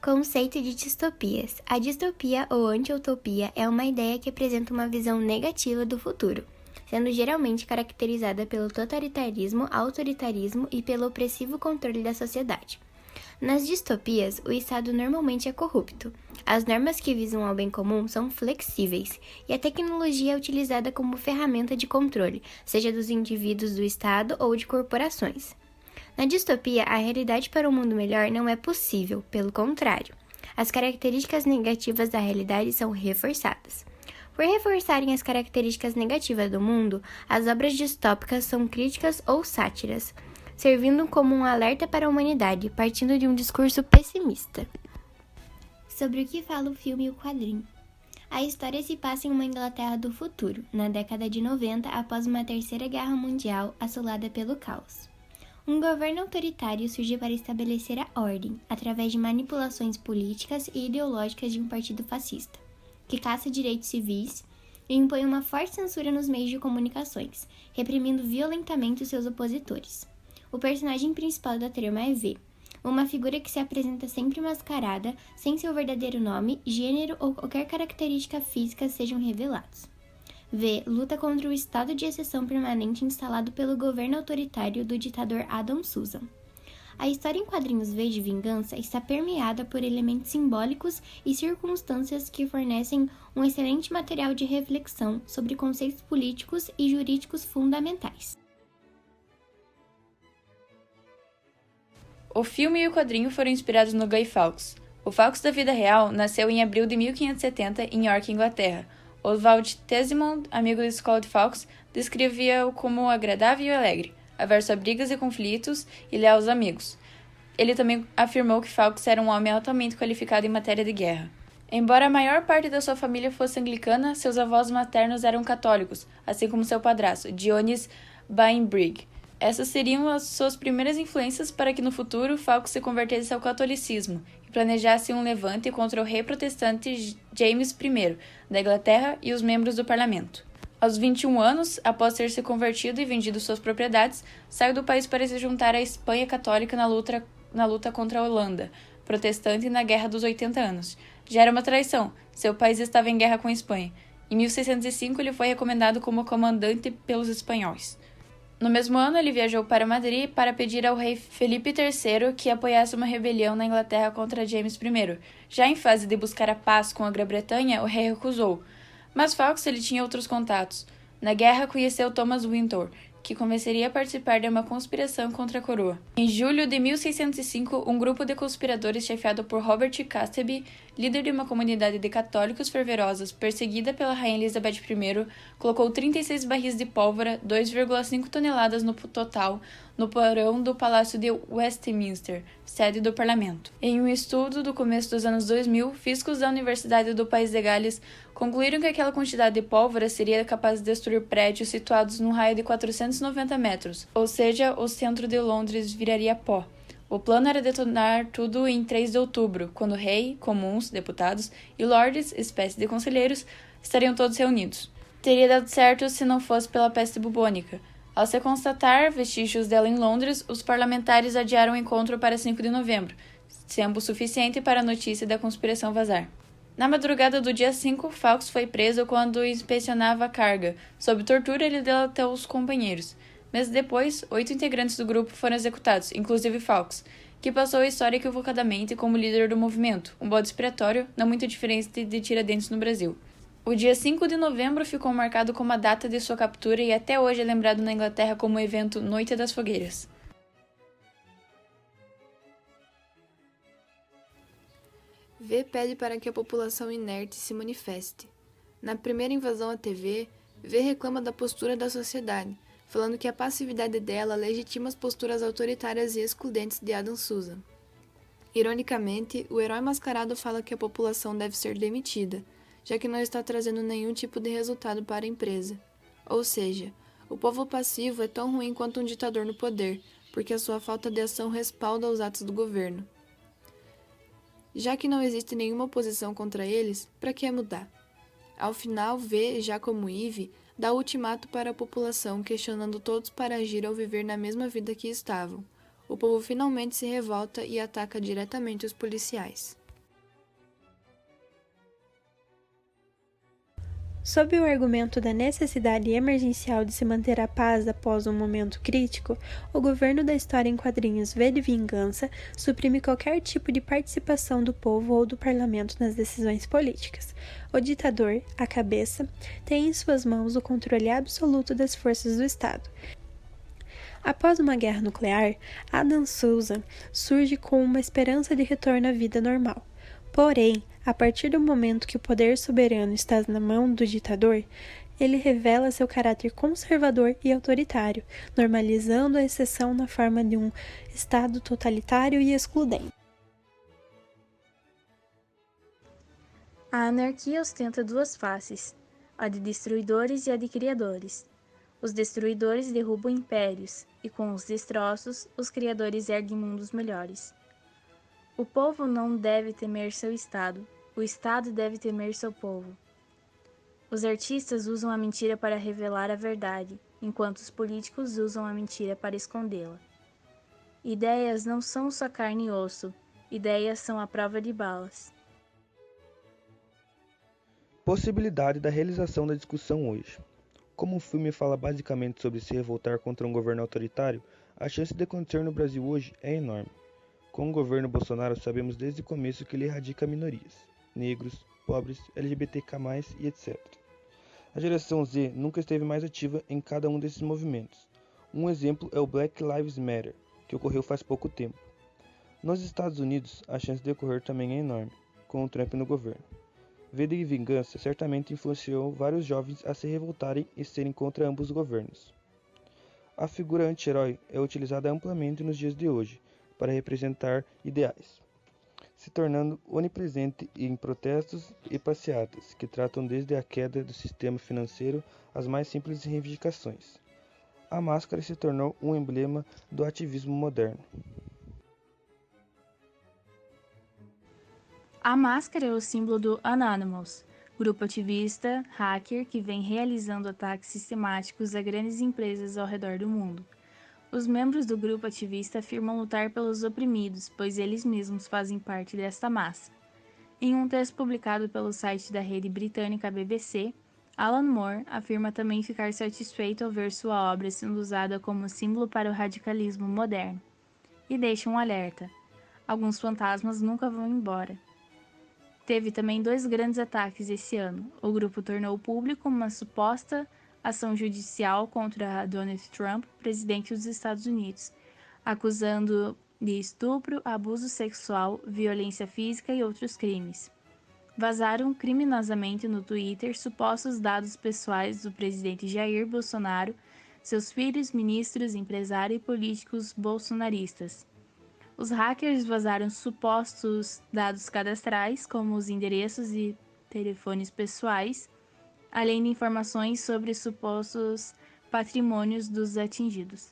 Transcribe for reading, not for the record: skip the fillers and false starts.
Conceito de distopias. A distopia ou anti-utopia é uma ideia que apresenta uma visão negativa do futuro, sendo geralmente caracterizada pelo totalitarismo, autoritarismo e pelo opressivo controle da sociedade. Nas distopias, o Estado normalmente é corrupto. As normas que visam ao bem comum são flexíveis, e a tecnologia é utilizada como ferramenta de controle, seja dos indivíduos do Estado ou de corporações. Na distopia, a realidade para um mundo melhor não é possível, pelo contrário. As características negativas da realidade são reforçadas. Por reforçarem as características negativas do mundo, as obras distópicas são críticas ou sátiras, servindo como um alerta para a humanidade, partindo de um discurso pessimista. Sobre o que fala o filme e o quadrinho. A história se passa em uma Inglaterra do futuro, na década de 90, após uma terceira guerra mundial assolada pelo caos. Um governo autoritário surge para estabelecer a ordem, através de manipulações políticas e ideológicas de um partido fascista, que caça direitos civis e impõe uma forte censura nos meios de comunicações, reprimindo violentamente os seus opositores. O personagem principal da trama é V, uma figura que se apresenta sempre mascarada, sem seu verdadeiro nome, gênero ou qualquer característica física sejam revelados. V luta contra o estado de exceção permanente instalado pelo governo autoritário do ditador Adam Susan. A história em quadrinhos V de Vingança está permeada por elementos simbólicos e circunstâncias que fornecem um excelente material de reflexão sobre conceitos políticos e jurídicos fundamentais. O filme e o quadrinho foram inspirados no Guy Fawkes. O Fawkes da vida real nasceu em abril de 1570 em York, Inglaterra. Oswald Tesimond, amigo da escola de Fawkes, descrevia-o como agradável e alegre, averso a brigas e conflitos e leal aos amigos. Ele também afirmou que Fawkes era um homem altamente qualificado em matéria de guerra. Embora a maior parte da sua família fosse anglicana, seus avós maternos eram católicos, assim como seu padrasto, Dionys Bainbrig. Essas seriam as suas primeiras influências para que no futuro Fawkes se convertesse ao catolicismo e planejasse um levante contra o rei protestante James I da Inglaterra e os membros do parlamento. Aos 21 anos, após ter se convertido e vendido suas propriedades, saiu do país para se juntar à Espanha católica na luta contra a Holanda, protestante na Guerra dos 80 anos. Já era uma traição, seu país estava em guerra com a Espanha. Em 1605, ele foi recomendado como comandante pelos espanhóis. No mesmo ano, ele viajou para Madrid para pedir ao rei Felipe III que apoiasse uma rebelião na Inglaterra contra James I. Já em fase de buscar a paz com a Grã-Bretanha, o rei recusou. Mas Fawkes ele tinha outros contatos. Na guerra, conheceu Thomas Wintour, que convenceria a participar de uma conspiração contra a coroa. Em julho de 1605, um grupo de conspiradores chefiado por Robert Castleby, líder de uma comunidade de católicos fervorosos perseguida pela rainha Elizabeth I, colocou 36 barris de pólvora, 2,5 toneladas no total, no porão do Palácio de Westminster, sede do parlamento. Em um estudo do começo dos anos 2000, físicos da Universidade do País de Gales concluíram que aquela quantidade de pólvora seria capaz de destruir prédios situados num raio de 490 metros, ou seja, o centro de Londres viraria pó. O plano era detonar tudo em 3 de outubro, quando o rei, comuns, deputados e lordes, espécie de conselheiros, estariam todos reunidos. Teria dado certo se não fosse pela peste bubônica. Ao se constatar vestígios dela em Londres, os parlamentares adiaram o encontro para 5 de novembro, tempo suficiente para a notícia da conspiração vazar. Na madrugada do dia 5, Fawkes foi preso quando inspecionava a carga. Sob tortura, ele delatou os companheiros. Meses depois, 8 integrantes do grupo foram executados, inclusive Fawkes, que passou a história equivocadamente como líder do movimento, um bode expiatório não muito diferente de Tiradentes no Brasil. O dia 5 de novembro ficou marcado como a data de sua captura e até hoje é lembrado na Inglaterra como o evento Noite das Fogueiras. V pede para que a população inerte se manifeste. Na primeira invasão à TV, V reclama da postura da sociedade, falando que a passividade dela legitima as posturas autoritárias e excludentes de Adam Susan. Ironicamente, o herói mascarado fala que a população deve ser demitida, já que não está trazendo nenhum tipo de resultado para a empresa. Ou seja, o povo passivo é tão ruim quanto um ditador no poder, porque a sua falta de ação respalda os atos do governo. Já que não existe nenhuma oposição contra eles, para que mudar? Ao final, V, já como Eve, dá ultimato para a população, questionando todos para agir ou viver na mesma vida que estavam. O povo finalmente se revolta e ataca diretamente os policiais. Sob o argumento da necessidade emergencial de se manter a paz após um momento crítico, o governo da história em quadrinhos V de Vingança suprime qualquer tipo de participação do povo ou do parlamento nas decisões políticas. O ditador, a cabeça, tem em suas mãos o controle absoluto das forças do Estado. Após uma guerra nuclear, Adam Souza surge com uma esperança de retorno à vida normal. Porém, a partir do momento que o poder soberano está na mão do ditador, ele revela seu caráter conservador e autoritário, normalizando a exceção na forma de um Estado totalitário e excludente. A anarquia ostenta duas faces, a de destruidores e a de criadores. Os destruidores derrubam impérios, e com os destroços, os criadores erguem mundos melhores. O povo não deve temer seu Estado, o Estado deve temer seu povo. Os artistas usam a mentira para revelar a verdade, enquanto os políticos usam a mentira para escondê-la. Ideias não são só carne e osso, ideias são a prova de balas. Possibilidade da realização da discussão hoje. Como o filme fala basicamente sobre se revoltar contra um governo autoritário, a chance de acontecer no Brasil hoje é enorme. Com o governo Bolsonaro, sabemos desde o começo que ele erradica minorias, negros, pobres, LGBTQ+, e etc. A geração Z nunca esteve mais ativa em cada um desses movimentos. Um exemplo é o Black Lives Matter, que ocorreu faz pouco tempo. Nos Estados Unidos, a chance de ocorrer também é enorme, com o Trump no governo. V de Vingança certamente influenciou vários jovens a se revoltarem e serem contra ambos os governos. A figura anti-herói é utilizada amplamente nos dias de hoje para representar ideais, se tornando onipresente em protestos e passeatas que tratam desde a queda do sistema financeiro às mais simples reivindicações. A máscara se tornou um emblema do ativismo moderno. A máscara é o símbolo do Anonymous, grupo ativista, hacker que vem realizando ataques sistemáticos a grandes empresas ao redor do mundo. Os membros do grupo ativista afirmam lutar pelos oprimidos, pois eles mesmos fazem parte desta massa. Em um texto publicado pelo site da rede britânica BBC, Alan Moore afirma também ficar satisfeito ao ver sua obra sendo usada como símbolo para o radicalismo moderno. E deixa um alerta: alguns fantasmas nunca vão embora. Teve também 2 grandes ataques esse ano. O grupo tornou público uma suposta ação judicial contra Donald Trump, presidente dos Estados Unidos, acusando de estupro, abuso sexual, violência física e outros crimes. Vazaram criminosamente no Twitter supostos dados pessoais do presidente Jair Bolsonaro, seus filhos, ministros, empresários e políticos bolsonaristas. Os hackers vazaram supostos dados cadastrais, como os endereços e telefones pessoais, além de informações sobre supostos patrimônios dos atingidos.